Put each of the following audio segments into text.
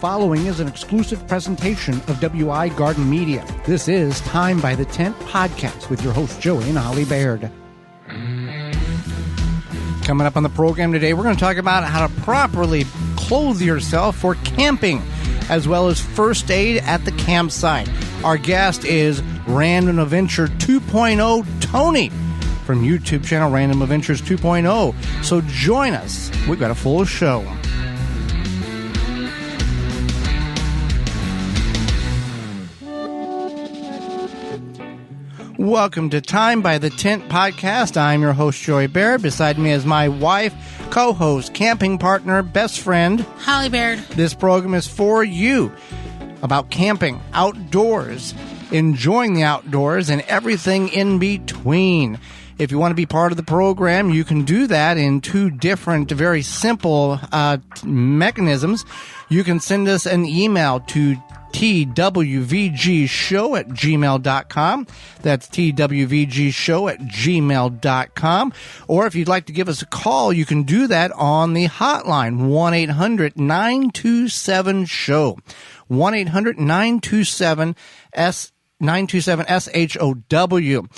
following is an exclusive presentation of WI Garden Media. This is Time by the Tent podcast with your host, Joey and Holly Baird. Coming up on the program today, we're going to talk about how to properly clothe yourself for camping, as well as first aid at the campsite. Our guest is Random Adventure 2.0 Tony from YouTube channel Random Adventures 2.0. So join us. We've got a full show. Welcome to Time by the Tent podcast. I'm your host, Joey Baird. Beside me is my wife, co-host, camping partner, best friend, Holly Baird. This program is for you about camping, outdoors, enjoying the outdoors, and everything in between. If you want to be part of the program, you can do that in two different, very simple mechanisms. You can send us an email to twvgshow@gmail.com. That's twvgshow@gmail.com. Or if you'd like to give us a call, you can do that on the hotline, 1-800-927-SHOW. 1-800-927-SHOW.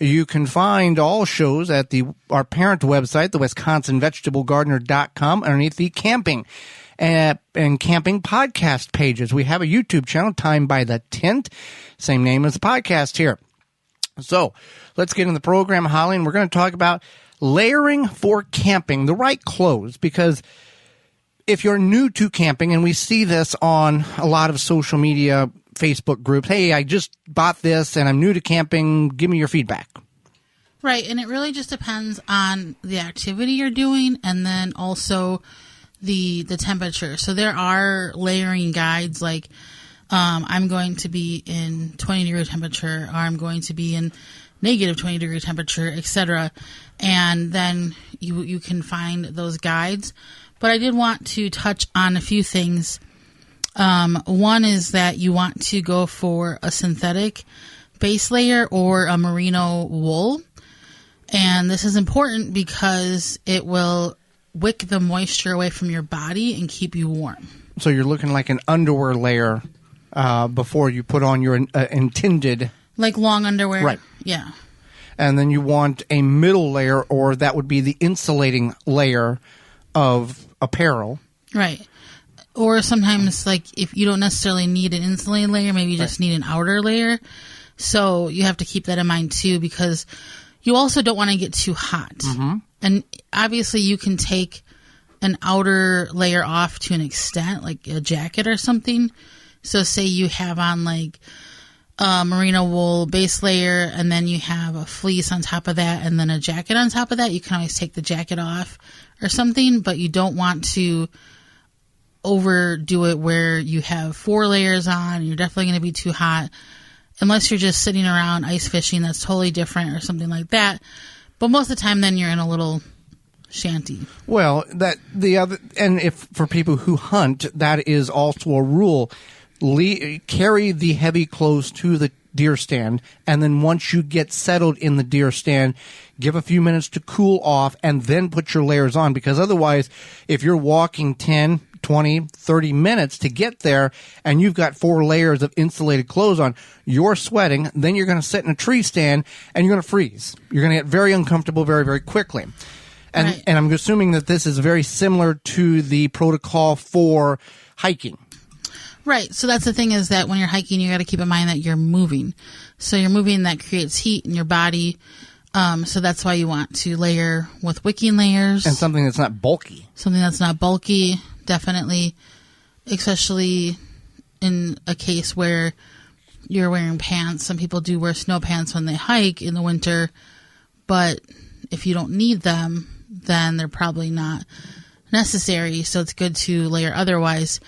You can find all shows at our parent website, the WisconsinVegetableGardener.com, underneath the camping and camping podcast pages. We have a YouTube channel, Time by the Tent, same name as the podcast here. So let's get in the program, Holly, and we're going to talk about layering for camping, the right clothes, because if you're new to camping, and we see this on a lot of social media, Facebook groups, hey, I just bought this and I'm new to camping, give me your feedback. Right, and it really just depends on the activity you're doing and then also the temperature. So there are layering guides like I'm going to be in 20-degree temperature, or I'm going to be in negative 20-degree temperature, etc. And then you can find those guides. But I did want to touch on a few things. One is that you want to go for a synthetic base layer or a merino wool. And this is important because it will wick the moisture away from your body and keep you warm. So you're looking like an underwear layer before you put on your intended... Like long underwear? Right. Yeah. And then you want a middle layer, or that would be the insulating layer of apparel. Right. Or sometimes, like, if you don't necessarily need an insulating layer, maybe you just need an outer layer. So you have to keep that in mind, too, because you also don't want to get too hot. Mm-hmm. And obviously you can take an outer layer off to an extent, like a jacket or something. So say you have on, like, a merino wool base layer, and then you have a fleece on top of that, and then a jacket on top of that. You can always take the jacket off or something, but you don't want to overdo it where you have 4 layers on and you're definitely going to be too hot, unless you're just sitting around ice fishing. That's totally different, or something like that. But most of the time then you're in a little shanty. Well, if for people who hunt, that is also a rule. Carry the heavy clothes to the deer stand, and then once you get settled in the deer stand, give a few minutes to cool off and then put your layers on, because otherwise, if you're walking 10, 20, 30 minutes to get there and you've got 4 layers of insulated clothes on, you're sweating, then you're going to sit in a tree stand and you're going to freeze. You're going to get very uncomfortable very, very quickly. And, right. And I'm assuming that this is very similar to the protocol for hiking. Right. So that's the thing, is that when you're hiking, you got to keep in mind that you're moving. So you're moving, that creates heat in your body. So that's why you want to layer with wicking layers. And something that's not bulky. Something that's not bulky, definitely. Especially in a case where you're wearing pants. Some people do wear snow pants when they hike in the winter. But if you don't need them, then they're probably not necessary. So it's good to layer otherwise.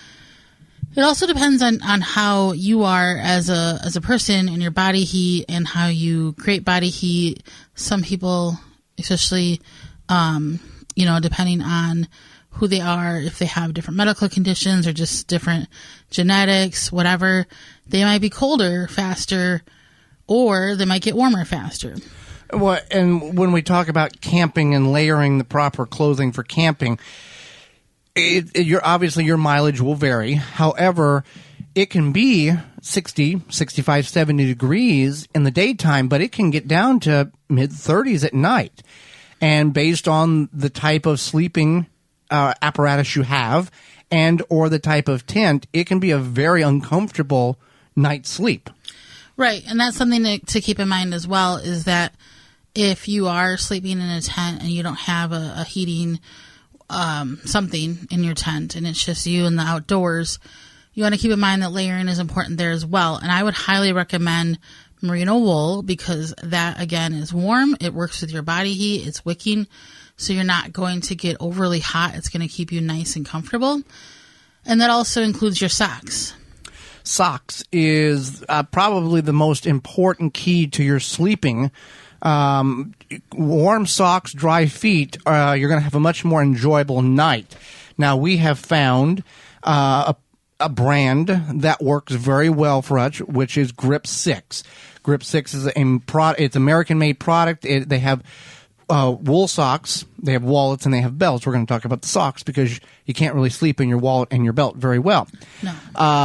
It also depends on how you are as a person and your body heat and how you create body heat. Some people, especially, depending on who they are, if they have different medical conditions or just different genetics, whatever, they might be colder faster, or they might get warmer faster. Well, and when we talk about camping and layering the proper clothing for camping, Your mileage will vary. However, it can be 60, 65, 70 degrees in the daytime, but it can get down to mid-30s at night. And based on the type of sleeping apparatus you have and or the type of tent, it can be a very uncomfortable night's sleep. Right, and that's something to keep in mind as well, is that if you are sleeping in a tent and you don't have a heating something in your tent and it's just you in the outdoors, you want to keep in mind that layering is important there as well. And I would highly recommend merino wool because that, again, is warm. It works with your body heat. It's wicking, so you're not going to get overly hot. It's going to keep you nice and comfortable. And that also includes your socks. Socks is probably the most important key to your sleeping. Warm socks, dry feet, you're going to have a much more enjoyable night. Now, we have found a brand that works very well for us, which is Grip 6. Grip 6 is it's American-made product. They have wool socks, they have wallets, and they have belts. We're going to talk about the socks because you can't really sleep in your wallet and your belt very well. No.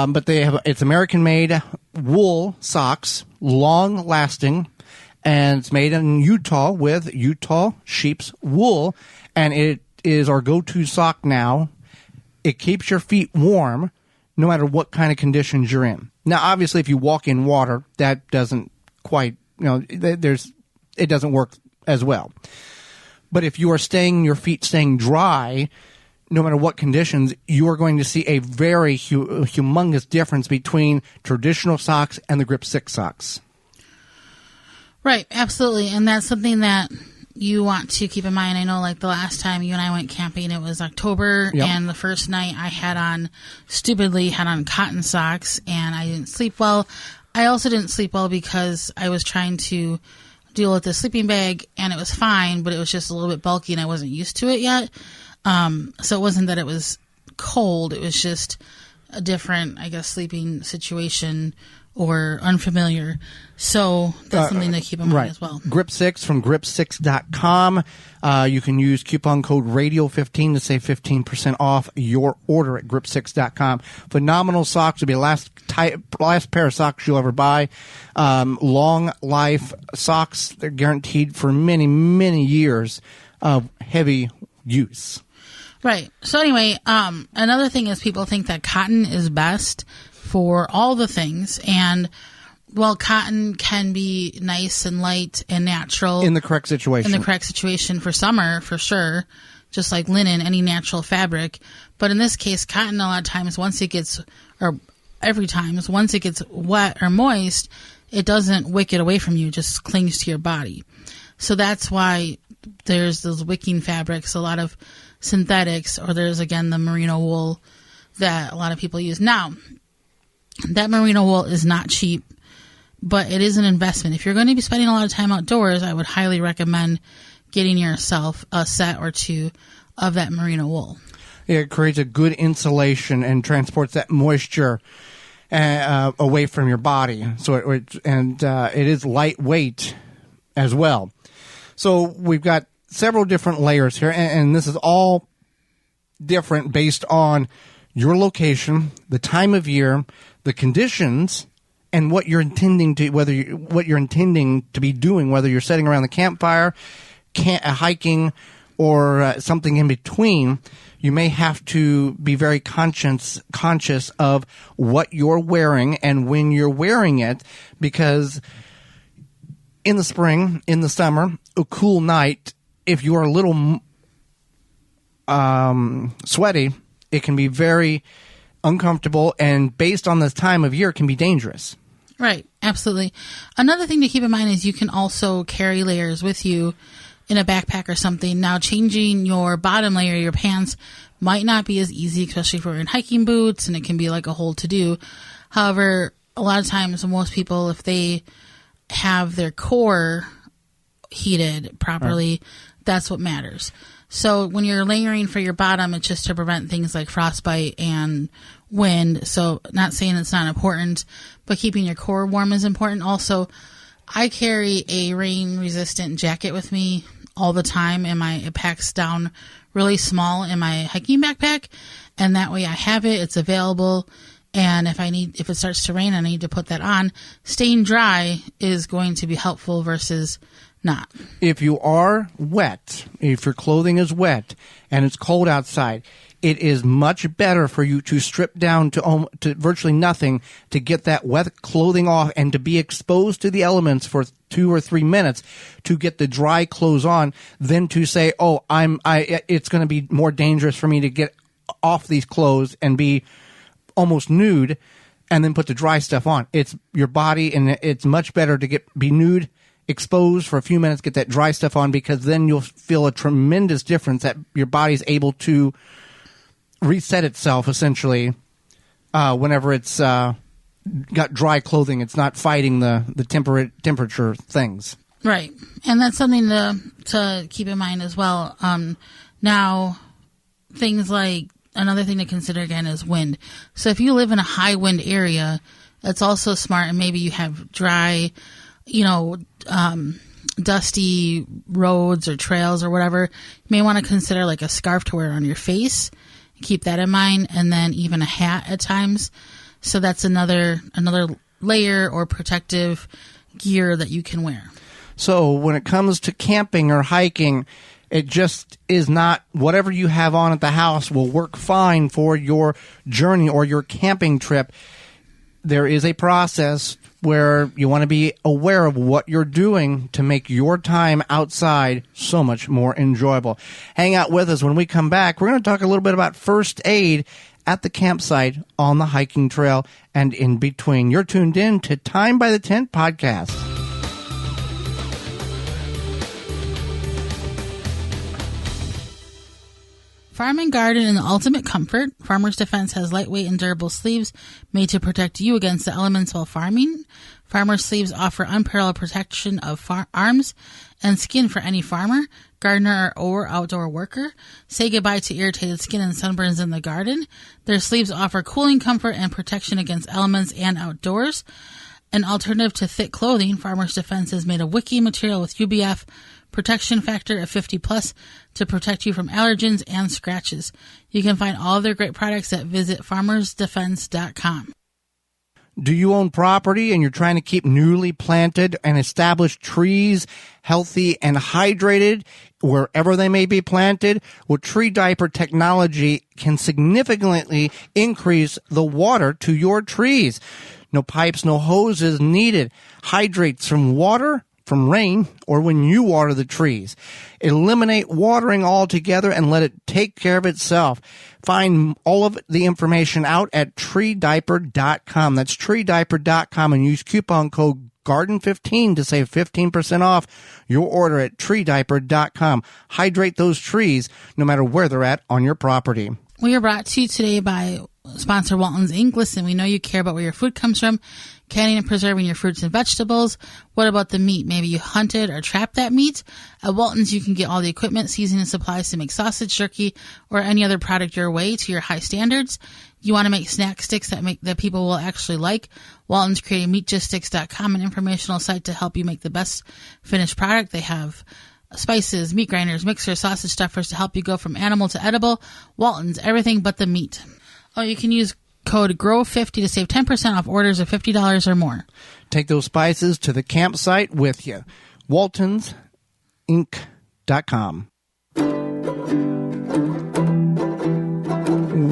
But it's American-made wool socks, long-lasting, and it's made in Utah with Utah sheep's wool, and it is our go-to sock now. It keeps your feet warm no matter what kind of conditions you're in. Now, obviously, if you walk in water, that doesn't quite, it doesn't work as well. But if you are your feet staying dry, no matter what conditions, you are going to see a very humongous difference between traditional socks and the Grip 6 socks. Right, absolutely. And that's something that you want to keep in mind. I know, like the last time you and I went camping, it was October, yep. And the first night I stupidly had on cotton socks, and I didn't sleep well. I also didn't sleep well because I was trying to deal with the sleeping bag, and it was fine, but it was just a little bit bulky, and I wasn't used to it yet. So it wasn't that it was cold. It was just a different, I guess, sleeping situation or unfamiliar. So that's something to keep in mind as well. Grip 6 from grip6.com. You can use coupon code radio15 to save 15% off your order at grip6.com. Phenomenal socks. Will be the last pair of socks you'll ever buy. Long life socks. They're guaranteed for many, many years of heavy use. Right. So anyway, another thing is people think that cotton is best for all the things, and while cotton can be nice and light and natural in the correct situation for summer, for sure, just like linen, any natural fabric. But in this case, cotton, a lot of times, once it gets wet or moist, it doesn't wick it away from you, it just clings to your body. So that's why there's those wicking fabrics, a lot of synthetics, or there's, again, the merino wool that a lot of people use. Now, that merino wool is not cheap, but it is an investment. If you're going to be spending a lot of time outdoors, I would highly recommend getting yourself a set or two of that merino wool. It creates a good insulation and transports that moisture away from your body. So it is lightweight as well. So we've got several different layers here, and this is all different based on your location, the time of year, the conditions, and what you're intending to be doing, whether you're sitting around the campfire, hiking, or something in between. You may have to be very conscious of what you're wearing and when you're wearing it, because in the spring, in the summer, a cool night, if you are a little sweaty, it can be very uncomfortable, and based on this time of year, can be dangerous. Right, absolutely. Another thing to keep in mind is you can also carry layers with you in a backpack or something. Now, changing your bottom layer, your pants, might not be as easy, especially if you're in hiking boots, and it can be like a whole to-do. However, a lot of times, most people, if they have their core heated properly, that's what matters. So when you're layering for your bottom, it's just to prevent things like frostbite and wind. So not saying it's not important, but keeping your core warm is important. Also, I carry a rain-resistant jacket with me all the time, and it packs down really small in my hiking backpack, and that way I have it, it's available, and if it starts to rain and I need to put that on, staying dry is going to be helpful versus not. If you are wet, if your clothing is wet and it's cold outside, it is much better for you to strip down to virtually nothing to get that wet clothing off and to be exposed to the elements for 2 or 3 minutes to get the dry clothes on than to say, oh, it's going to be more dangerous for me to get off these clothes and be almost nude and then put the dry stuff on. It's your body, and it's much better to be nude, exposed for a few minutes, get that dry stuff on, because then you'll feel a tremendous difference that your body's able to reset itself essentially whenever it's got dry clothing. It's not fighting the temperature things. Right. And that's something to keep in mind as well. Now, things like another thing to consider again is wind. So if you live in a high wind area, it's also smart, and maybe you have dry, dusty roads or trails or whatever, you may want to consider like a scarf to wear on your face. Keep that in mind, and then even a hat at times. So that's another layer or protective gear that you can wear. So when it comes to camping or hiking, it just is not whatever you have on at the house will work fine for your journey or your camping trip. There is a process where you want to be aware of what you're doing to make your time outside so much more enjoyable. Hang out with us. When we come back, we're going to talk a little bit about first aid at the campsite, on the hiking trail, and in between. You're tuned in to Time by the Tent podcast. Farm and garden in the ultimate comfort. Farmer's Defense has lightweight and durable sleeves made to protect you against the elements while farming. Farmer's sleeves offer unparalleled protection of arms and skin for any farmer, gardener, or outdoor worker. Say goodbye to irritated skin and sunburns in the garden. Their sleeves offer cooling comfort and protection against elements and outdoors. An alternative to thick clothing, Farmer's Defense is made of wicky material with UBF protection factor of 50+ to protect you from allergens and scratches. You can find all of their great products at farmersdefense.com. Do you own property and you're trying to keep newly planted and established trees healthy and hydrated wherever they may be planted? Well, tree diaper technology can significantly increase the water to your trees. No pipes, no hoses needed. Hydrates from water, from rain, or when you water the trees. Eliminate watering altogether and let it take care of itself. Find all of the information out at treediaper.com. That's treediaper.com, and use coupon code GARDEN15 to save 15% off your order at treediaper.com. Hydrate those trees no matter where they're at on your property. We are brought to you today by sponsor Walton's Inc. Listen, we know you care about where your food comes from, canning and preserving your fruits and vegetables. What about the meat? Maybe you hunted or trapped that meat. At Walton's, you can get all the equipment, seasoning supplies to make sausage, jerky, or any other product your way to your high standards. You want to make snack sticks that people will actually like. Walton's created meatgistics.com, an informational site to help you make the best finished product. They have spices, meat grinders, mixers, sausage stuffers to help you go from animal to edible. Walton's, everything but the meat. Oh, you can use code GROW50 to save 10% off orders of $50 or more. Take those spices to the campsite with you. WaltonsInc.com.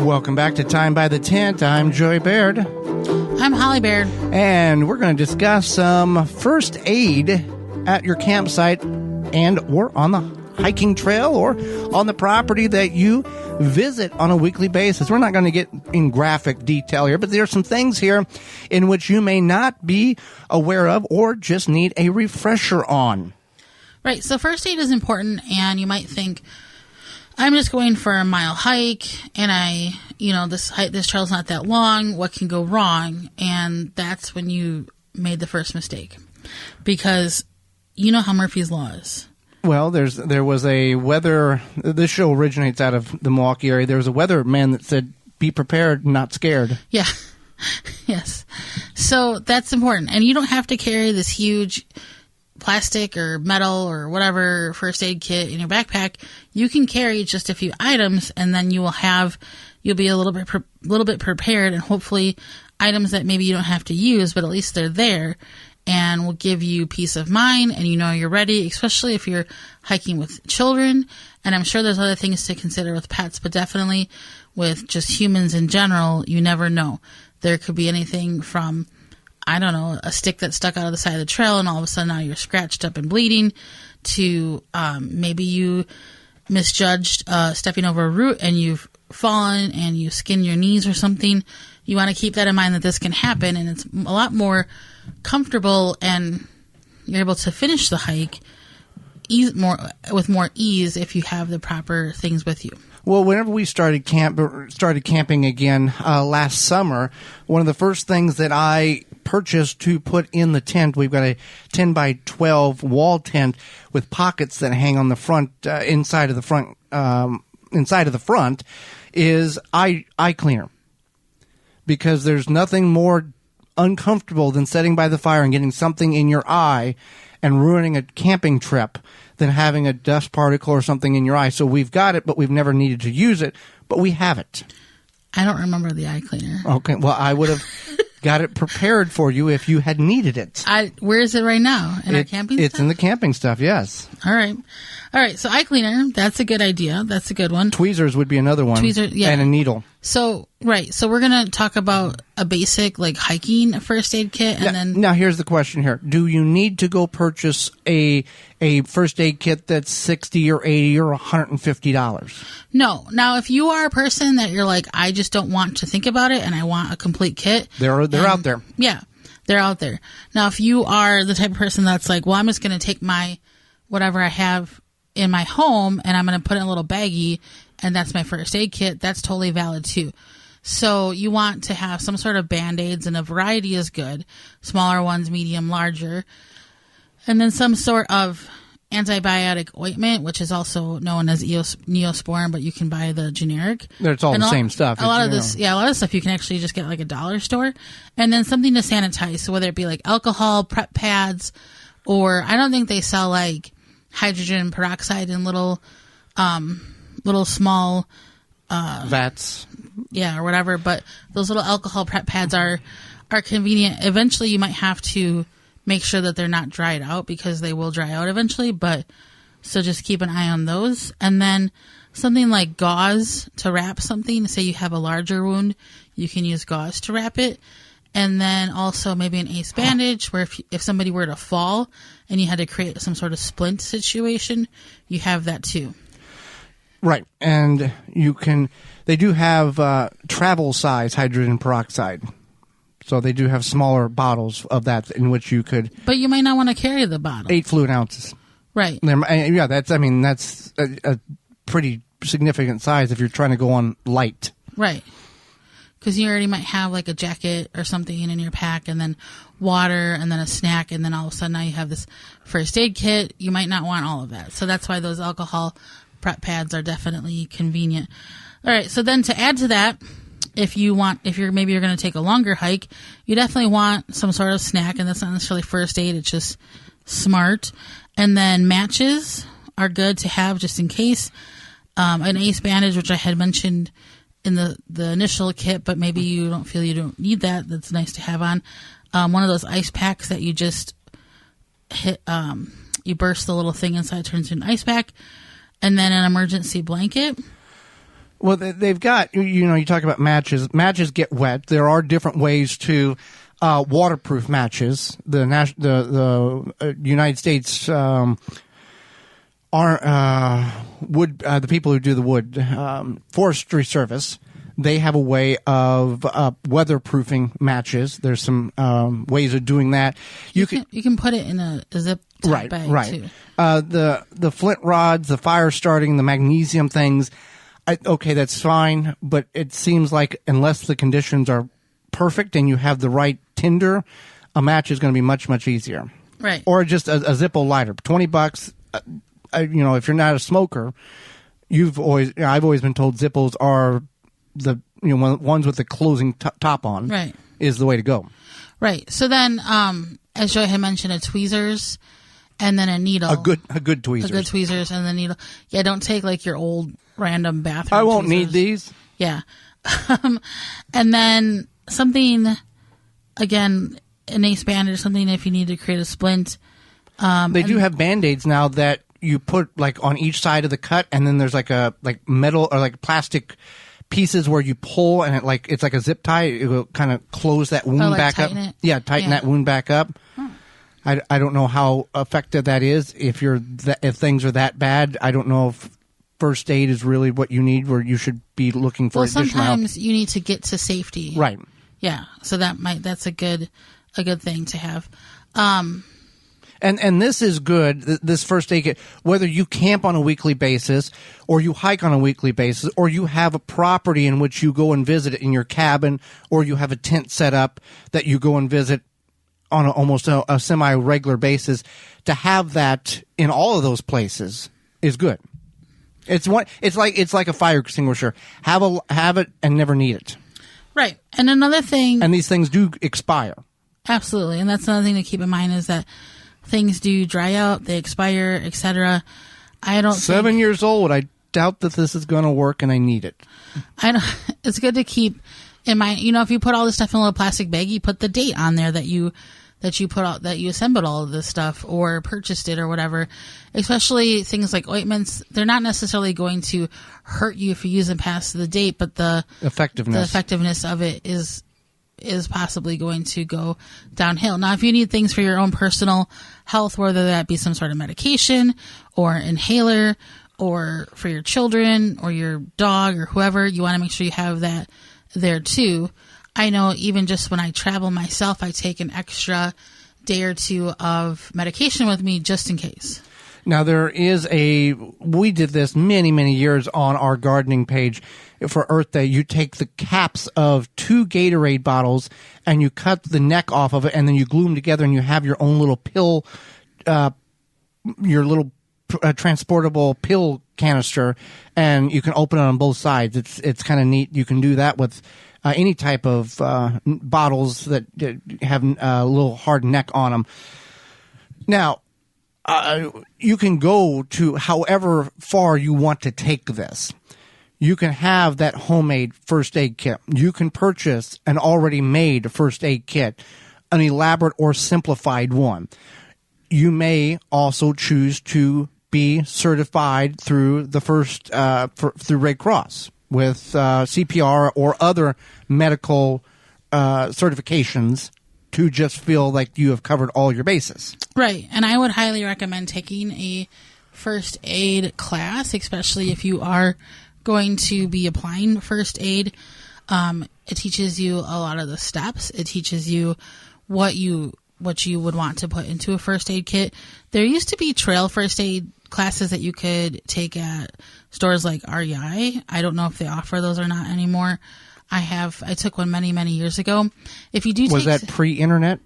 Welcome back to Time by the Tent. I'm Joey Baird. I'm Holly Baird. And we're going to discuss some first aid at your campsite and or on the hiking trail or on the property that you visit on a weekly basis. We're not going to get in graphic detail here, but there are some things here in which you may not be aware of or just need a refresher on. Right. So first aid is important, and you might think, I'm just going for a mile hike, and this trail's not that long. What can go wrong? And that's when you made the first mistake, because you know how Murphy's Law is. Well, there was a weather. This show originates out of the Milwaukee area. There was a weatherman that said, "Be prepared, not scared." Yeah. Yes. So that's important, and you don't have to carry this huge plastic or metal or whatever first aid kit in your backpack, you can carry just a few items, and then you'll be a little bit prepared, and hopefully items that maybe you don't have to use, but at least they're there and will give you peace of mind, and you're ready, especially if you're hiking with children. And I'm sure there's other things to consider with pets, but definitely with just humans in general, you never know. There could be anything from, I don't know, a stick that stuck out of the side of the trail and all of a sudden now you're scratched up and bleeding, to maybe you misjudged stepping over a root and you've fallen and you skinned your knees or something. You want to keep that in mind, that this can happen, and it's a lot more comfortable and you're able to finish the hike with more ease if you have the proper things with you. Well, whenever we started camping again last summer, one of the first things that I purchased to put in the tent, we've got a 10 by 12 wall tent with pockets that hang on the front, inside of the front, is eye cleaner, because there's nothing more uncomfortable than sitting by the fire and getting something in your eye and ruining a camping trip than having a dust particle or something in your eye. So we've got it, but we've never needed to use it, but we have it. I don't remember the eye cleaner. Okay, well, I would have got it prepared for you if you had needed it. Where is it right now? In our camping stuff? It's in the camping stuff, yes. All right, so eye cleaner, that's a good idea. That's a good one. Tweezers would be another one. Tweezers, yeah. And a needle. So we're going to talk about a basic, like, hiking first aid kit, and now here's the question here. Do you need to go purchase a first aid kit that's $60 or $80 or $150? No. Now, if you are a person that you're like, I just don't want to think about it and I want a complete kit. They're out there. Yeah, they're out there. Now, if you are the type of person that's like, well, I'm just going to take my whatever I have in my home and I'm going to put it in a little baggie and that's my first aid kit, that's totally valid too. So you want to have some sort of Band-Aids, and a variety is good. Smaller ones, medium, larger. And then some sort of antibiotic ointment, which is also known as Neosporin, but you can buy the generic. It's all the same stuff. A lot of this stuff you can actually just get like a dollar store. And then something to sanitize. So whether it be like alcohol, prep pads, or I don't think they sell like hydrogen peroxide in little small vats. Yeah, or whatever. But those little alcohol prep pads are convenient. Eventually you might have to make sure that they're not dried out, because they will dry out eventually. But so just keep an eye on those. And then something like gauze to wrap something. Say you have a larger wound, you can use gauze to wrap it. And then also maybe an ace bandage, where if somebody were to fall and you had to create some sort of splint situation, you have that too. Right. And they do have travel size hydrogen peroxide. So they do have smaller bottles of that in which you could. But you might not want to carry the bottle. 8 fluid ounces. Right. Yeah, that's a pretty significant size if you're trying to go on light. Right. Because you already might have like a jacket or something in your pack, and then water, and then a snack, and then all of a sudden now you have this first aid kit. You might not want all of that. So that's why those alcohol prep pads are definitely convenient. All right. So then to add to that, if you're going to take a longer hike, you definitely want some sort of snack, and that's not necessarily first aid. It's just smart. And then matches are good to have just in case. An ace bandage, which I had mentioned in the initial kit, but maybe you don't need that. That's nice to have on. One of those ice packs that you just hit, you burst the little thing inside, turns into an ice pack, and then an emergency blanket. Well, they've got, you talk about matches. Matches get wet. There are different ways to waterproof matches. The United States the people who do the wood, Forestry Service, they have a way of weatherproofing matches. There's some ways of doing that. You can put it in a zip bag too. The flint rods, the fire starting, the magnesium things. Okay, that's fine, but it seems like unless the conditions are perfect and you have the right tinder, a match is going to be much, much easier. Right. Or just a Zippo lighter, $20. If you're not a smoker, I've always been told Zippos are the ones with the closing top on. Right. Is the way to go. Right. So then, as Joy had mentioned, tweezers and then a needle. A good tweezers. A good tweezers and the needle. Yeah, don't take like your old random bathroom I won't tweezers. need these. Yeah. And then something, again, an ace bandage or something if you need to create a splint. They do have Band-Aids now that you put like on each side of the cut, and then there's like metal or like plastic pieces where you pull, and it's like a zip tie. It will kind of close that wound back up. It. Yeah, tighten that wound back up. I don't know how effective that is. If things are that bad, I don't know if first aid is really what you need, where you should be looking for additional help. Sometimes you need to get to safety. Right. Yeah. So that's a good thing to have. And this is good, this first aid kit, whether you camp on a weekly basis or you hike on a weekly basis or you have a property in which you go and visit in your cabin or you have a tent set up that you go and visit on almost a semi-regular basis, to have that in all of those places is good. It's like a fire extinguisher. Have it and never need it. Right. And another thing, and these things do expire. Absolutely. And that's another thing to keep in mind is that things do dry out, they expire, etc. I don't 7 years old, I doubt that this is going to work and I need it. It's good to keep in mind, if you put all this stuff in a little plastic bag, you put the date on there that you assembled all of this stuff or purchased it or whatever. Especially things like ointments, they're not necessarily going to hurt you if you use them past the date, but the effectiveness of it is possibly going to go downhill. Now, if you need things for your own personal health, whether that be some sort of medication or inhaler or for your children or your dog or whoever, you want to make sure you have that there too. I know even just when I travel myself, I take an extra day or two of medication with me just in case. Now, we did this many, many years on our gardening page for Earth Day. You take the caps of 2 Gatorade bottles and you cut the neck off of it, and then you glue them together and you have your own little pill, your little transportable pill canister, and you can open it on both sides. It's kind of neat. You can do that with any type of bottles that have a little hard neck on them. Now, you can go to however far you want to take this. You can have that homemade first aid kit. You can purchase an already made first aid kit, an elaborate or simplified one. You may also choose to be certified through the through Red Cross with CPR or other medical certifications to just feel like you have covered all your bases. Right. And I would highly recommend taking a first aid class, especially if you are going to be applying first aid. It teaches you a lot of the steps. It teaches you what you would want to put into a first aid kit. There used to be trail first aid classes that you could take at stores like REI. I don't know if they offer those or not anymore. I took one many, many years ago. If you do, was that pre-internet?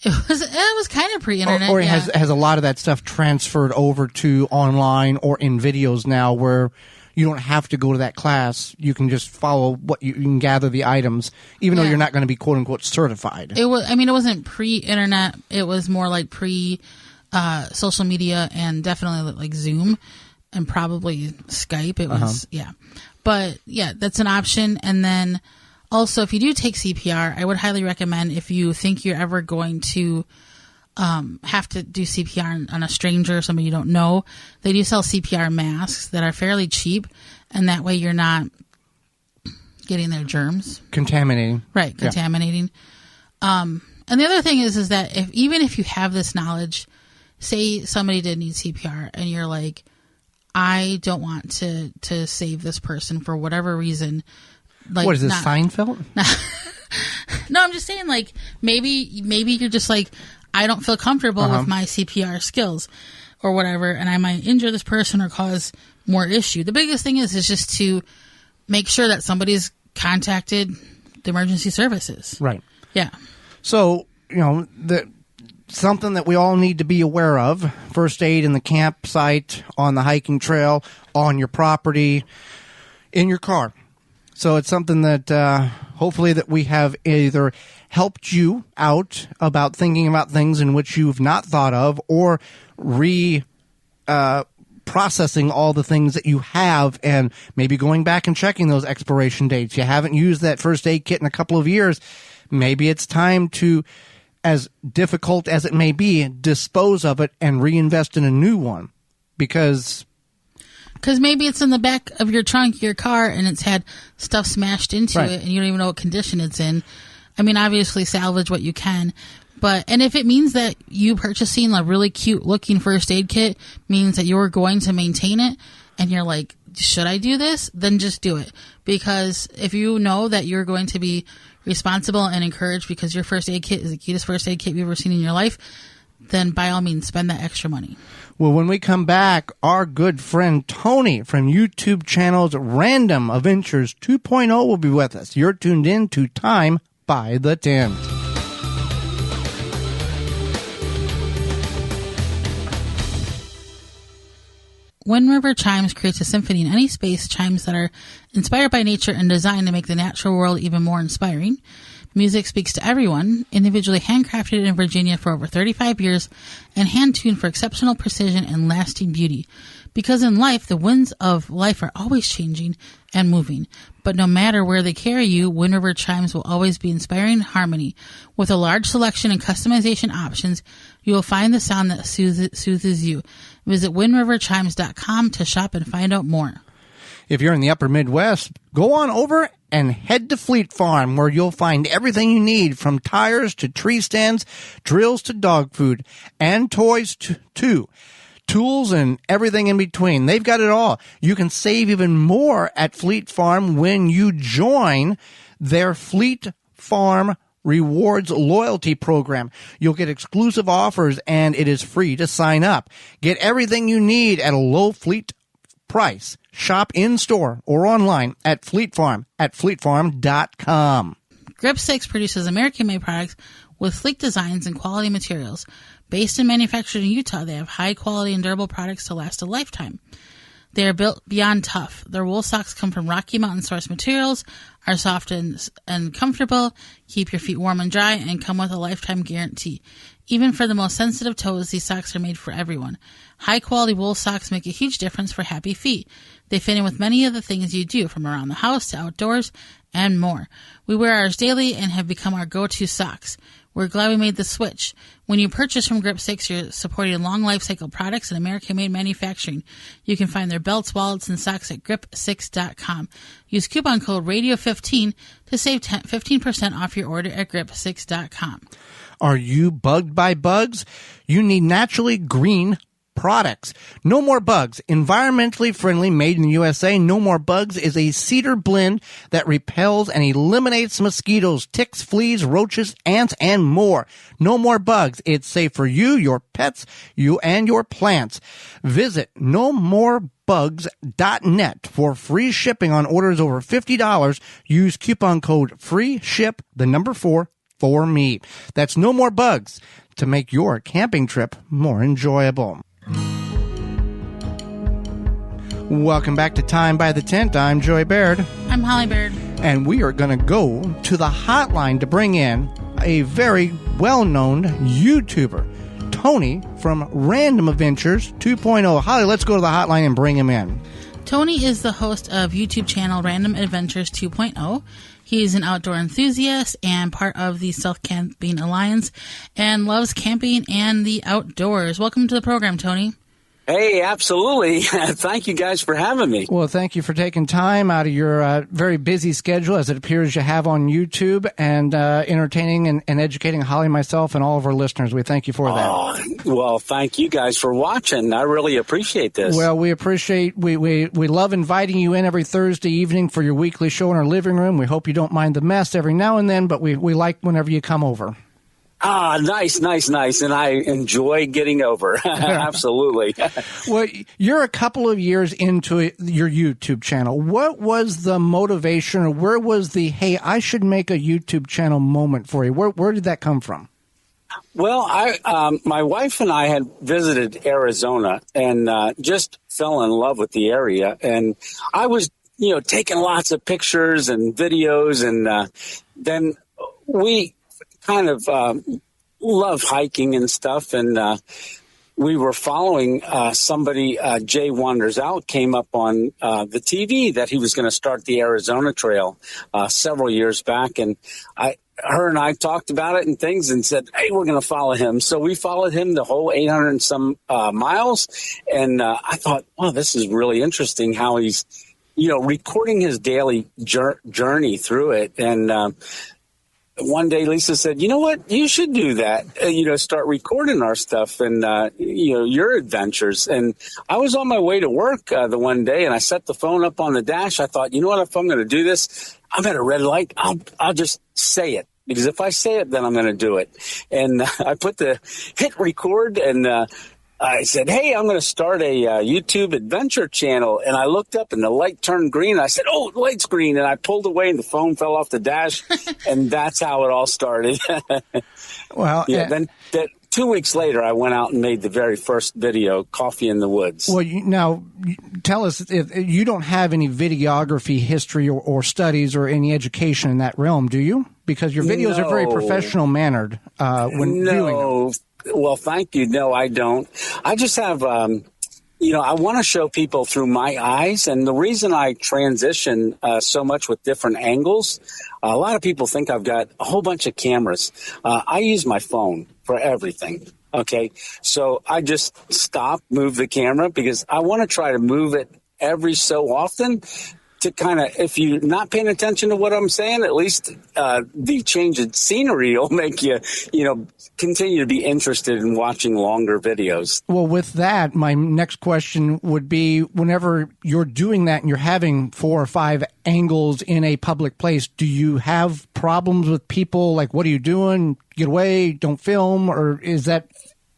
It was kind of pre-internet. Or has a lot of that stuff transferred over to online or in videos now, where you don't have to go to that class. You can just follow what you can gather the items, even though you're not going to be quote unquote certified. It wasn't pre-internet. It was more like social media, and definitely like Zoom and probably Skype. It was But yeah, that's an option. And then also, if you do take CPR, I would highly recommend, if you think you're ever going to have to do CPR on a stranger or somebody you don't know, they do sell CPR masks that are fairly cheap, and that way you're not getting their germs. Contaminating. Right, contaminating. Yeah. And the other thing is that even if you have this knowledge, say somebody did need CPR and you're like, I don't want to save this person for whatever reason. Like, what is this, Seinfeld? No, I'm just saying, like, maybe you're just like, I don't feel comfortable with my CPR skills or whatever, and I might injure this person or cause more issue. The biggest thing is just to make sure that somebody's contacted the emergency services. Right. Yeah. So, something that we all need to be aware of: first aid in the campsite, on the hiking trail, on your property, in your car. So it's something that hopefully that we have either helped you out about thinking about things in which you've not thought of, or processing all the things that you have, and maybe going back and checking those expiration dates. You haven't used that first aid kit in a couple of years. Maybe it's time to, as difficult as it may be, dispose of it and reinvest in a new one. Because maybe it's in the back of your trunk of your car and it's had stuff smashed into it and you don't even know what condition it's in. I mean, obviously salvage what you can. And if it means that you purchasing a really cute looking first aid kit means that you're going to maintain it and you're like, should I do this? Then just do it. Because if you know that you're going to be responsible and encouraged because your first aid kit is the cutest first aid kit you've ever seen in your life, then by all means, spend that extra money. Well, when we come back, our good friend Tony from YouTube channel's Random Adventures 2.0 will be with us. You're tuned in to Time by the Tent. Wind River Chimes creates a symphony in any space, chimes that are inspired by nature and designed to make the natural world even more inspiring. Music speaks to everyone, individually handcrafted in Virginia for over 35 years and hand-tuned for exceptional precision and lasting beauty. Because in life, the winds of life are always changing and moving. But no matter where they carry you, Wind River Chimes will always be inspiring harmony. With a large selection and customization options, you will find the sound that soothes you. Visit windriverchimes.com to shop and find out more. If you're in the upper Midwest, go on over and head to Fleet Farm, where you'll find everything you need, from tires to tree stands, drills to dog food, and toys too. Tools and everything in between. They've got it all. You can save even more at Fleet Farm when you join their Fleet Farm Rewards loyalty program. You'll get exclusive offers, and it is free to sign up. Get everything you need at a low fleet price. Shop in-store or online at Fleet Farm at fleetfarm.com. Grip 6 produces American-made products with sleek designs and quality materials. Based and manufactured in Utah, they have high-quality and durable products to last a lifetime. They are built beyond tough. Their wool socks come from Rocky Mountain source materials, are soft and comfortable, keep your feet warm and dry, and come with a lifetime guarantee. Even for the most sensitive toes, these socks are made for everyone. High-quality wool socks make a huge difference for happy feet. They fit in with many of the things you do, from around the house to outdoors and more. We wear ours daily and have become our go-to socks. We're glad we made the switch. When you purchase from Grip 6, you're supporting long life cycle products and American-made manufacturing. You can find their belts, wallets, and socks at grip6.com. Use coupon code RADIO15 to save 15% off your order at grip6.com. Are you bugged by bugs? You need naturally green products. No More Bugs, environmentally friendly, made in the USA. No More Bugs is a cedar blend that repels and eliminates mosquitoes, ticks, fleas, roaches, ants, and more. No More Bugs. It's safe for you, your pets, you, and your plants. Visit nomorebugs.net for free shipping on orders over $50. Use coupon code FREESHIP, the number 4, for me. That's No More Bugs, to make your camping trip more enjoyable. Welcome back to Time by the Tent. I'm Joey Baird. I'm Holly Baird. And we are going to go to the hotline to bring in a very well-known YouTuber, Tony from Random Adventures 2.0. Holly, let's go to the hotline and bring him in. Tony is the host of YouTube channel Random Adventures 2.0. He's an outdoor enthusiast and part of the Stealth Camping Alliance and loves camping and the outdoors. Welcome to the program, Tony. Hey, absolutely. Thank you guys for having me. Well, thank you for taking time out of your very busy schedule, as it appears you have on YouTube, and entertaining and educating Holly, myself, and all of our listeners. We thank you for that. Oh, well, thank you guys for watching. I really appreciate this. Well, we appreciate, we love inviting you in every Thursday evening for your weekly show in our living room. We hope you don't mind the mess every now and then, but we like whenever you come over. Ah, nice. And I enjoy getting over. Absolutely. Well, you're a couple of years into your YouTube channel. What was the motivation, or where was the, hey, I should make a YouTube channel moment for you? Where did that come from? Well, my wife and I had visited Arizona and just fell in love with the area. And I was taking lots of pictures and videos. And then we kind of love hiking and stuff. And we were following somebody, Jay Wanders Out, came up on the TV that he was going to start the Arizona Trail several years back. And her and I talked about it and things and said, hey, we're going to follow him. So we followed him the whole 800 and some miles. And I thought, wow, this is really interesting how he's, recording his daily journey through it. And one day Lisa said, you know what, you should do that, start recording our stuff and, your adventures. And I was on my way to work the one day and I set the phone up on the dash. I thought, you know what, if I'm going to do this, I'm at a red light. I'll just say it. Because if I say it, then I'm going to do it. And I put the hit record and I said, hey, I'm going to start a YouTube adventure channel. And I looked up and the light turned green. I said, oh, the light's green. And I pulled away and the phone fell off the dash. And that's how it all started. Well, then 2 weeks later, I went out and made the very first video, Coffee in the Woods. Well, now tell us, if you don't have any videography history or studies or any education in that realm, do you? Because your videos are very professional mannered when viewing them. Well, thank you. No, I don't. I just have, I want to show people through my eyes. And the reason I transition so much with different angles, a lot of people think I've got a whole bunch of cameras. I use my phone for everything. Okay. So I just move the camera because I want to try to move it every so often to kind of, if you're not paying attention to what I'm saying, at least the change in scenery will make you, continue to be interested in watching longer videos. Well, with that, my next question would be, whenever you're doing that and you're having 4 or 5 angles in a public place, do you have problems with people? Like, what are you doing? Get away, don't film, or is it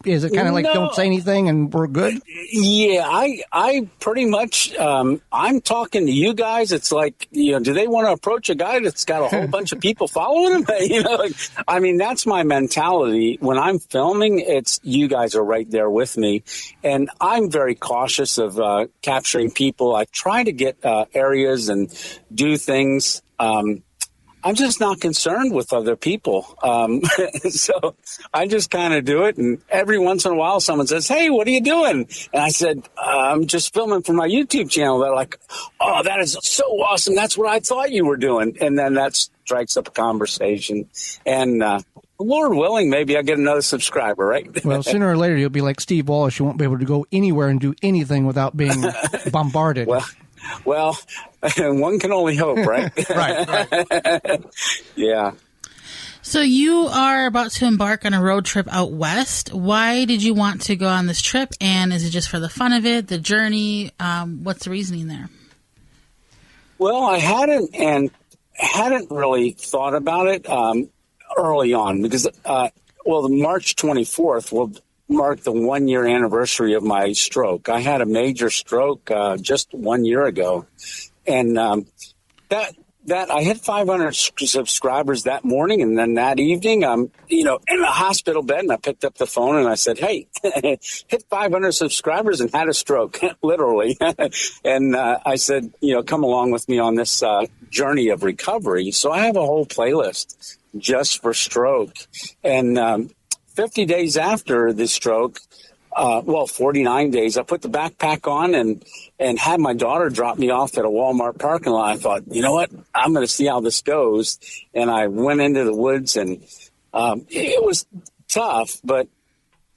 kind of like, don't say anything and we're good? Yeah, I pretty much, I'm talking to you guys. It's like, do they want to approach a guy that's got a whole bunch of people following him? That's my mentality. When I'm filming, it's you guys are right there with me. And I'm very cautious of capturing people. I try to get areas and do things. I'm just not concerned with other people. So I just kind of do it. And every once in a while, someone says, hey, what are you doing? And I said, I'm just filming for my YouTube channel. They're like, oh, that is so awesome. That's what I thought you were doing. And then that strikes up a conversation. And Lord willing, maybe I'll get another subscriber, right? Well, sooner or later, you'll be like Steve Wallace. You won't be able to go anywhere and do anything without being bombarded. Well, one can only hope, right? Right. Yeah. So you are about to embark on a road trip out west. Why did you want to go on this trip? And is it just for the fun of it, the journey? What's the reasoning there? Well, I hadn't really thought about it early on because, the March 24th will mark the 1-year anniversary of my stroke. I had a major stroke just 1 year ago. And that I hit 500 subscribers that morning. And then that evening, I'm, in a hospital bed, and I picked up the phone and I said, hey, hit 500 subscribers and had a stroke, literally. And I said, come along with me on this journey of recovery. So I have a whole playlist just for stroke. And 50 days after the stroke, 49 days, I put the backpack on and had my daughter drop me off at a Walmart parking lot. I thought, you know what, I'm going to see how this goes. And I went into the woods, and it was tough, but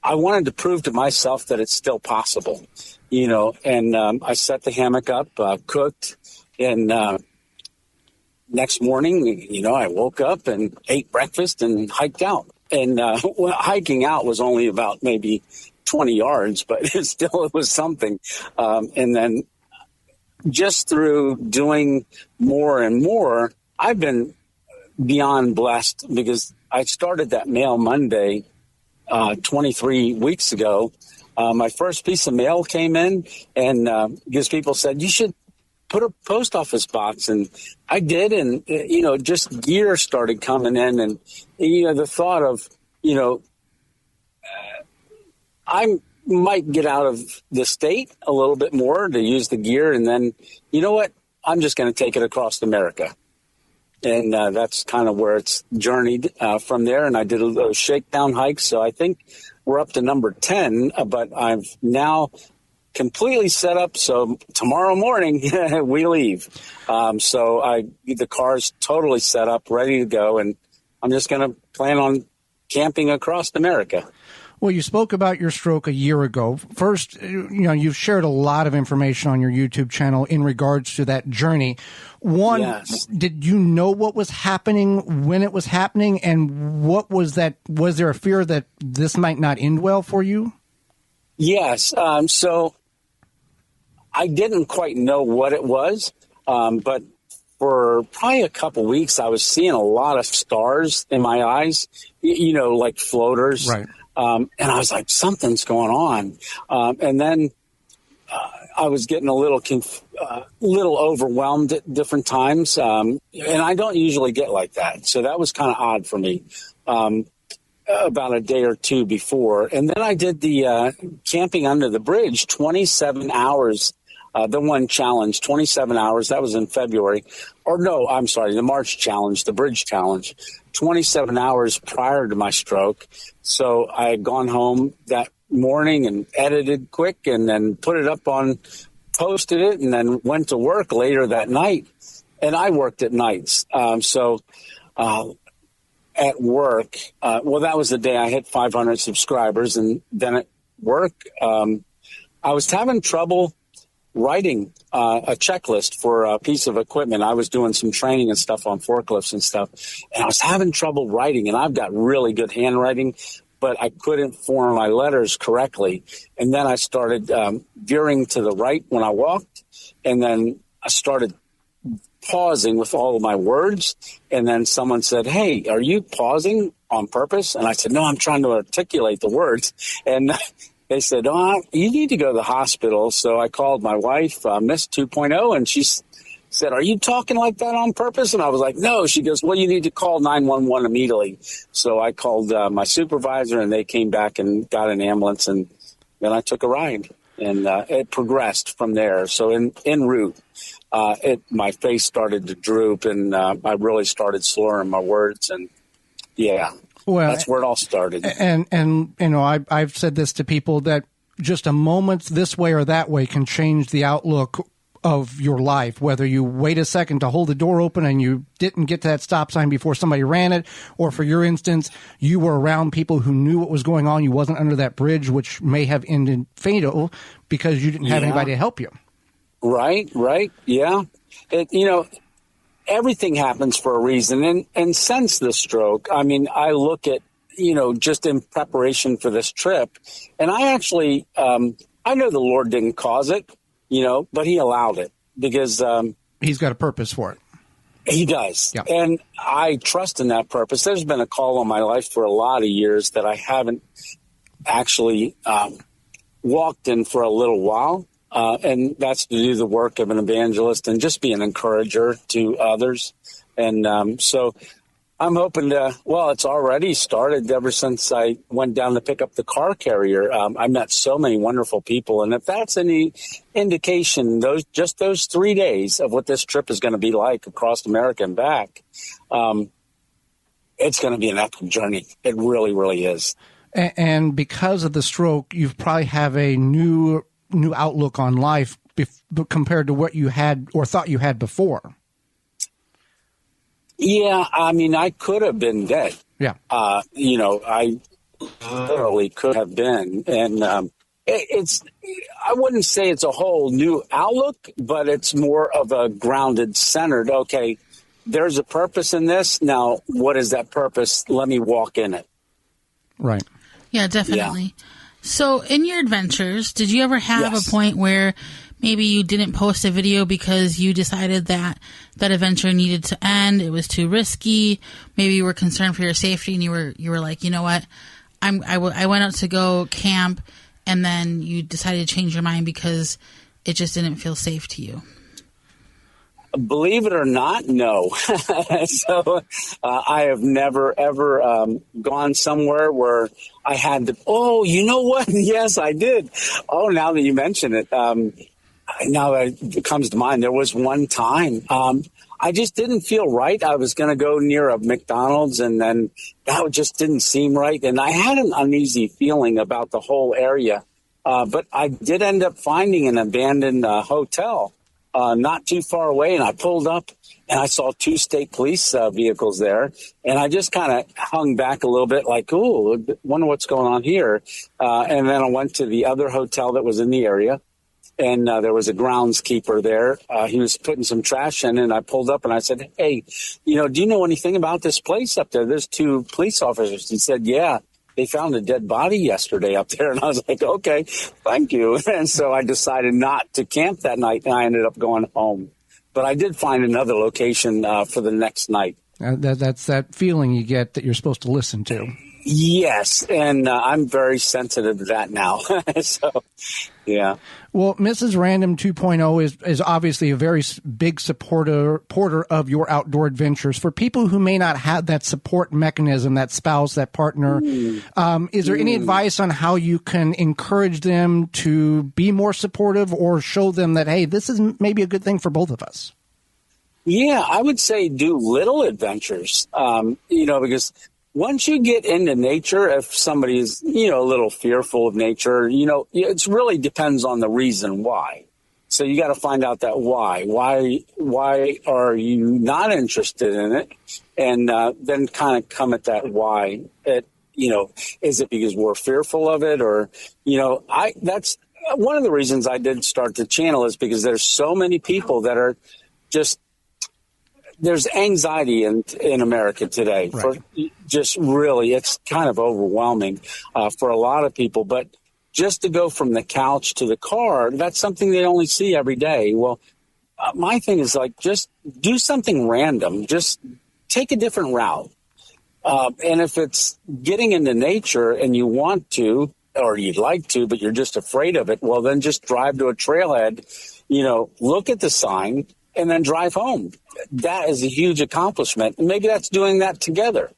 I wanted to prove to myself that it's still possible, and I set the hammock up, cooked, and next morning, I woke up and ate breakfast and hiked out. And hiking out was only about maybe 20 yards, but it was something. And then just through doing more and more, I've been beyond blessed because I started that Mail Monday 23 weeks ago. My first piece of mail came in, and because people said, you should put a post office box, and I did, and just gear started coming in, and the thought of I might get out of the state a little bit more to use the gear, and then you know what, I'm just going to take it across America. And that's kind of where it's journeyed from there. And I did those shakedown hikes. So I think we're up to number 10, but I've now completely set up. So tomorrow morning we leave. So the car's totally set up, ready to go. And I'm just going to plan on camping across America. Well, you spoke about your stroke a year ago. First, you've shared a lot of information on your YouTube channel in regards to that journey. One, yes. Did you know what was happening when it was happening? And what was that? Was there a fear that this might not end well for you? Yes. So I didn't quite know what it was, but for probably a couple weeks, I was seeing a lot of stars in my eyes, like floaters. Right. And I was like, something's going on. And then I was getting a little overwhelmed at different times. And I don't usually get like that. So that was kind of odd for me about a day or two before. And then I did the camping under the bridge, 27 hours. The one challenge, 27 hours. That was in February. Or no, I'm sorry, the March challenge, the bridge challenge, 27 hours prior to my stroke. So I had gone home that morning and edited quick and then posted it, and then went to work later that night. And I worked at nights. So at work, that was the day I hit 500 subscribers. And then at work, I was having trouble writing a checklist for a piece of equipment. I was doing some training and stuff on forklifts and stuff, and I was having trouble writing, and I've got really good handwriting, but I couldn't form my letters correctly. And then I started veering to the right when I walked, and then I started pausing with all of my words. And then someone said, "Hey, are you pausing on purpose?" And I said, "No, I'm trying to articulate the words." And they said, "Oh, you need to go to the hospital." So I called my wife, Miss 2.0, and she said, "Are you talking like that on purpose?" And I was like, "No." She goes, "Well, you need to call 911 immediately." So I called my supervisor, and they came back and got an ambulance, and then I took a ride, and it progressed from there. So en route, my face started to droop, and I really started slurring my words, and yeah. Well, that's where it all started. And I've said this to people that just a moment this way or that way can change the outlook of your life, whether you wait a second to hold the door open and you didn't get to that stop sign before somebody ran it, or for your instance, you were around people who knew what was going on. You wasn't under that bridge, which may have ended fatal because you didn't have anybody to help you. Right. Yeah. Everything happens for a reason. And since the stroke, I mean, I look at, just in preparation for this trip, and I actually, I know the Lord didn't cause it, but he allowed it because he's got a purpose for it. He does. Yeah. And I trust in that purpose. There's been a call on my life for a lot of years that I haven't actually walked in for a little while. And that's to do the work of an evangelist and just be an encourager to others. And so I'm hoping it's already started ever since I went down to pick up the car carrier. I met so many wonderful people. And if that's any indication, those 3 days of what this trip is going to be like across America and back, it's going to be an epic journey. It really, really is. And because of the stroke, you probably have a new outlook on life compared to what you had or thought you had before. Yeah, I mean, I could have been dead. Yeah. I literally could have been. And I wouldn't say it's a whole new outlook, but it's more of a grounded, centered, okay, there's a purpose in this. Now, what is that purpose? Let me walk in it. Right. Yeah, definitely. Yeah. So in your adventures, did you ever have a point where maybe you didn't post a video because you decided that adventure needed to end, it was too risky, maybe you were concerned for your safety and you were like, you know what, I went out to go camp, and then you decided to change your mind because it just didn't feel safe to you? Believe it or not, no. So I have never, ever gone somewhere where I had to, oh, you know what? Yes, I did. Oh, now that you mention it, now that it comes to mind, there was one time I just didn't feel right. I was going to go near a McDonald's, and then that just didn't seem right. And I had an uneasy feeling about the whole area. But I did end up finding an abandoned hotel not too far away, and I pulled up, and I saw 2 state police vehicles there, and I just kind of hung back a little bit like, ooh, wonder what's going on here. And then I went to the other hotel that was in the area, and there was a groundskeeper there. He was putting some trash in, and I pulled up, and I said, hey, do you know anything about this place up there? There's 2 police officers. He said, yeah. They found a dead body yesterday up there. And I was like, okay, thank you. And so I decided not to camp that night, and I ended up going home. But I did find another location for the next night. That's that feeling you get that you're supposed to listen to. Yes, and I'm very sensitive to that now. So, yeah. Well, Mrs. Random 2.0 is obviously a very big supporter of your outdoor adventures. For people who may not have that support mechanism, that spouse, that partner, is there any advice on how you can encourage them to be more supportive or show them that, hey, this is maybe a good thing for both of us? Yeah, I would say do little adventures, because once you get into nature, if somebody is, a little fearful of nature, it really depends on the reason why. So you got to find out that why. Why are you not interested in it? And then kind of come at that why. Is it because we're fearful of it? Or, that's one of the reasons I did start the channel, is because there's so many people that are just, there's anxiety in America today. Right. For just really, it's kind of overwhelming for a lot of people. But just to go from the couch to the car, that's something they only see every day. Well, my thing is like, just do something random. Just take a different route. And if it's getting into nature and you want to, or you'd like to, but you're just afraid of it, well, then just drive to a trailhead, look at the sign, and then drive home. That is a huge accomplishment. And maybe that's doing that together,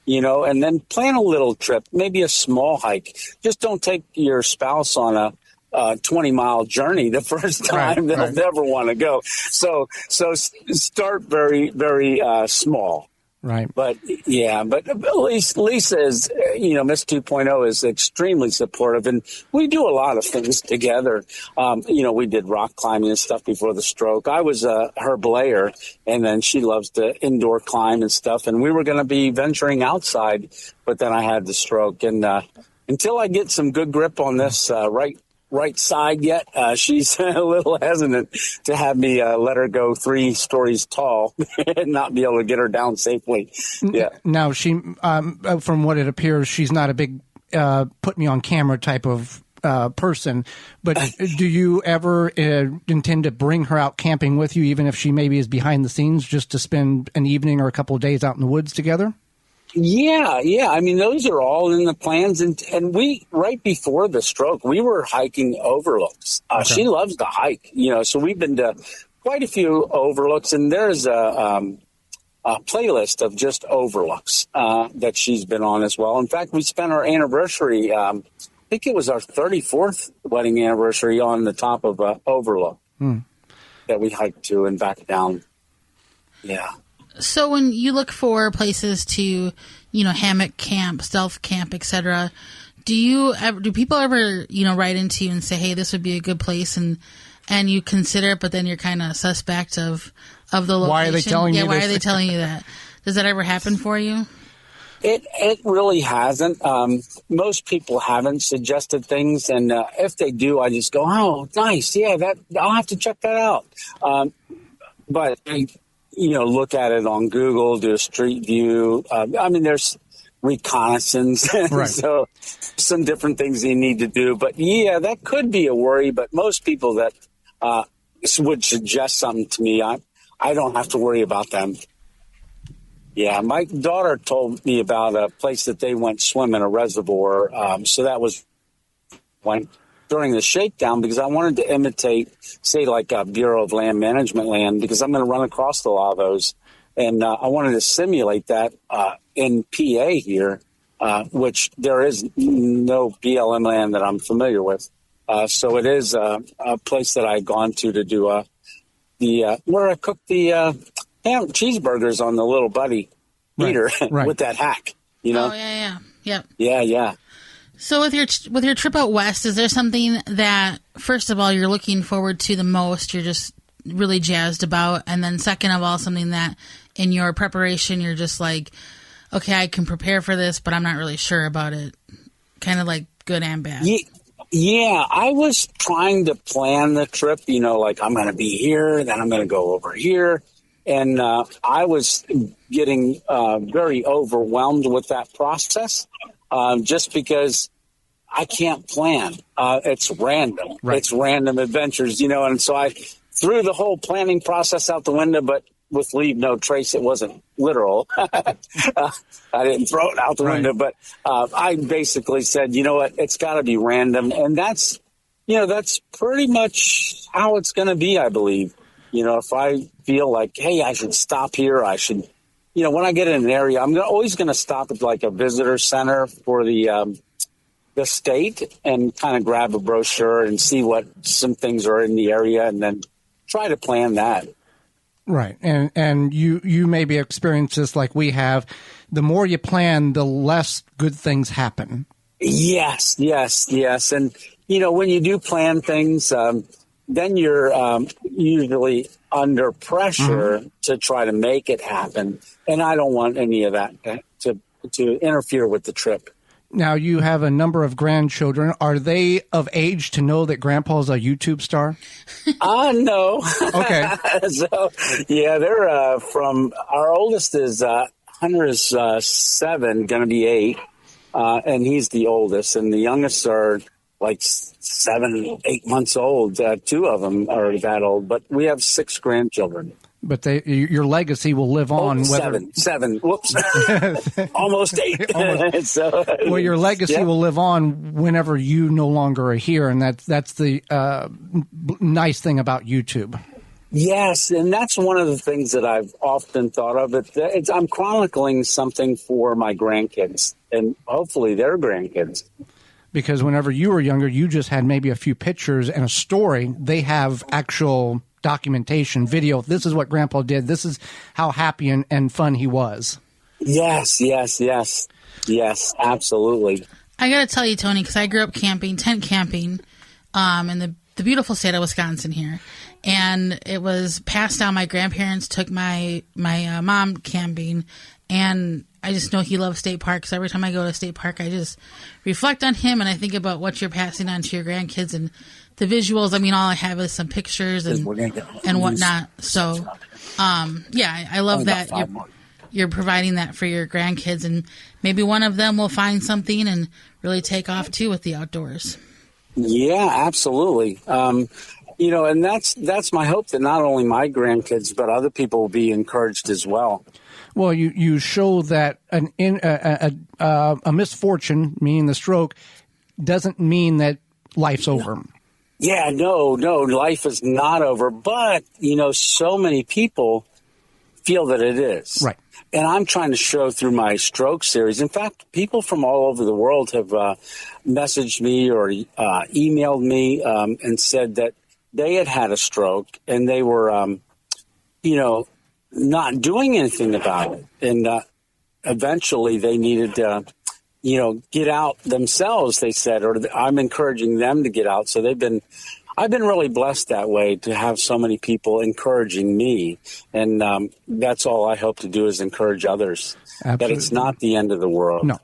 and then plan a little trip, maybe a small hike. Just don't take your spouse on a 20-mile journey the first time. They'll never want to go. So start very, very small. Right. But at least Lisa is, Miss 2.0 is extremely supportive, and we do a lot of things together. We did rock climbing and stuff before the stroke. I was her belayer, and then she loves to indoor climb and stuff. And we were going to be venturing outside, but then I had the stroke. And until I get some good grip on this right side yet, she's a little hesitant to have me let her go 3 stories tall and not be able to get her down safely. Yeah. Now, she, from what it appears, she's not a big put me on camera type of person. But do you ever intend to bring her out camping with you, even if she maybe is behind the scenes, just to spend an evening or a couple of days out in the woods together? Yeah. I mean, those are all in the plans. And we, right before the stroke, we were hiking overlooks. Okay. She loves to hike, so we've been to quite a few overlooks. And there's a playlist of just overlooks that she's been on as well. In fact, we spent our anniversary, I think it was our 34th wedding anniversary, on the top of an overlook that we hiked to and back down. Yeah. So when you look for places to, hammock camp, stealth camp, etc., do people ever, write into you and say, hey, this would be a good place, and you consider it, but then you're kind of suspect of the location? Why are they telling you this? Why are they telling you that? Does that ever happen for you? It really hasn't. Most people haven't suggested things, and if they do, I just go, oh, nice, yeah, I'll have to check that out. But look at it on Google, do a street view. There's reconnaissance. Right. So some different things you need to do. But, yeah, that could be a worry. But most people that would suggest something to me, I don't have to worry about them. Yeah, my daughter told me about a place that they went swim in a reservoir. So that was during the shakedown, because I wanted to imitate, say, like a Bureau of Land Management land, because I'm going to run across a lot of those. And I wanted to simulate that in PA here, which there is no BLM land that I'm familiar with. So it is a place that I've gone to do where I cook the ham cheeseburgers on the little buddy heater with that hack. Oh yeah. Yeah. So with your trip out west, is there something that, first of all, you're looking forward to the most, you're just really jazzed about, and then second of all, something that in your preparation you're just like, okay, I can prepare for this, but I'm not really sure about it, kind of like good and bad? Yeah, I was trying to plan the trip, like I'm going to be here, then I'm going to go over here. And I was getting very overwhelmed with that process just because I can't plan. It's random. Right. It's random adventures, and so I threw the whole planning process out the window, but with leave no trace, it wasn't literal. I didn't throw it out the window, but I basically said, you know what, it's got to be random. And that's pretty much how it's going to be, I believe. If I feel like, hey, I should stop here, I should, when I get in an area, I'm always going to stop at like a visitor center for the state and kind of grab a brochure and see what some things are in the area and then try to plan that. Right. And you maybe experience this like we have. The more you plan, the less good things happen. Yes. And, when you do plan things, then you're usually under pressure to try to make it happen. And I don't want any of that to interfere with the trip. Now, you have a number of grandchildren. Are they of age to know that Grandpa's a YouTube star? No. Okay. So, yeah, they're from, our oldest is, Hunter is 7, going to be 8, and he's the oldest. And the youngest are like 7, 8 months old. 2 of them are that old, but we have 6 grandchildren. But your legacy will live on. Seven. Whoops. Almost 8. So, well, your legacy will live on whenever you no longer are here, and that's the nice thing about YouTube. Yes, and that's one of the things that I've often thought of. I'm chronicling something for my grandkids, and hopefully their grandkids. Because whenever you were younger, you just had maybe a few pictures and a story. They have actual documentation, video. This is what Grandpa did. This is how happy and fun he was. Yes, absolutely. I got to tell you, Tony, because I grew up camping, tent camping, in the beautiful state of Wisconsin here. And it was passed down. My grandparents took my mom camping, and I just know he loves state parks. So every time I go to state park, I just reflect on him, and I think about what you're passing on to your grandkids and the visuals. I mean, all I have is some pictures and whatnot. So, I love that you're providing that for your grandkids, and maybe one of them will find something and really take off too with the outdoors. Yeah, absolutely. And that's my hope, that not only my grandkids, but other people will be encouraged as well. Well, you show that a misfortune, meaning the stroke, doesn't mean that life's over. Yeah, no, life is not over. But, so many people feel that it is. Right. And I'm trying to show through my stroke series. In fact, people from all over the world have messaged me or emailed me and said that they had a stroke and they were, not doing anything about it. And eventually they needed to, get out themselves, they said, or I'm encouraging them to get out. So I've been really blessed that way to have so many people encouraging me. And that's all I hope to do is encourage others. Absolutely. That it's not the end of the world. No.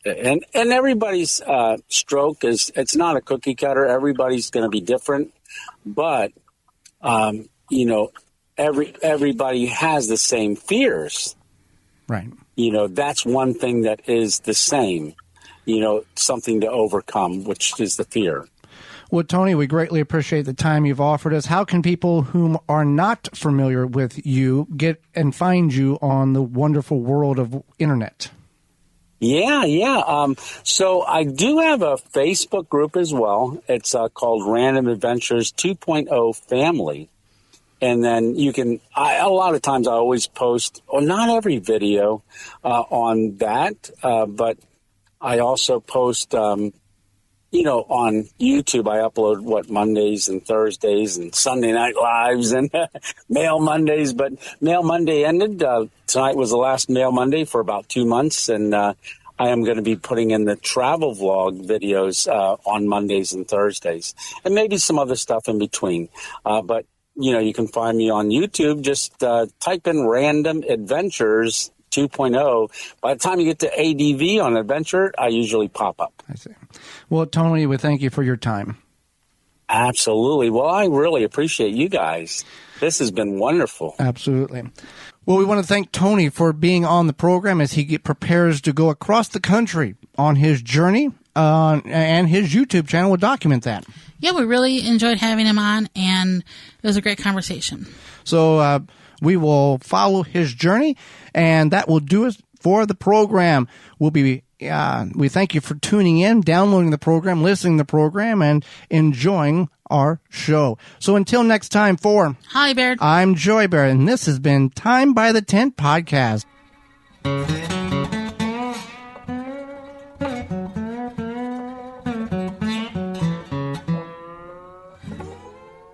And everybody's stroke it's not a cookie cutter. Everybody's going to be different. But, everybody has the same fears. Right. That's one thing that is the same, something to overcome, which is the fear. Well, Tony, we greatly appreciate the time you've offered us. How can people whom are not familiar with you get and find you on the wonderful world of internet? Yeah. So I do have a Facebook group as well. It's called Random Adventures 2.0 Family. And then you can, a lot of times I always post, or not every video on that, but I also post, on YouTube, I upload Mondays and Thursdays and Sunday Night Lives and Mail Mondays. But Mail Monday ended. Tonight was the last Mail Monday for about 2 months, and I am going to be putting in the travel vlog videos on Mondays and Thursdays, and maybe some other stuff in between. But you can find me on YouTube. Just type in Random Adventures 2.0. By the time you get to ADV on adventure, I usually pop up. I see. Well, Tony, we thank you for your time. Absolutely. Well, I really appreciate you guys. This has been wonderful. Absolutely. Well, we want to thank Tony for being on the program as he prepares to go across the country on his journey, and his YouTube channel will document that. Yeah, we really enjoyed having him on, and it was a great conversation. So we will follow his journey, and that will do it for the program. We thank you for tuning in, downloading the program, listening to the program, and enjoying our show. So until next time, for Holly Baird, I'm Joey Baird, and this has been Time by the Tent Podcast.